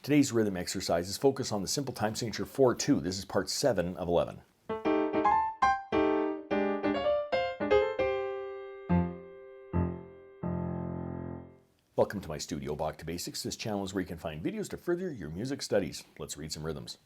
Today's rhythm exercise is focused on the simple time signature 4-2. This is part 7 of 11. Welcome to my studio, Bach To Basics. This channel is where you can find videos to further your music studies. Let's read some rhythms.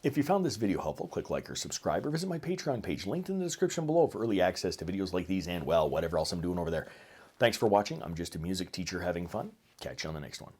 If you found this video helpful, click like or subscribe, or visit my Patreon page linked in the description below for early access to videos like these and, well, whatever else I'm doing over there. Thanks for watching. I'm just a music teacher having fun. Catch you on the next one.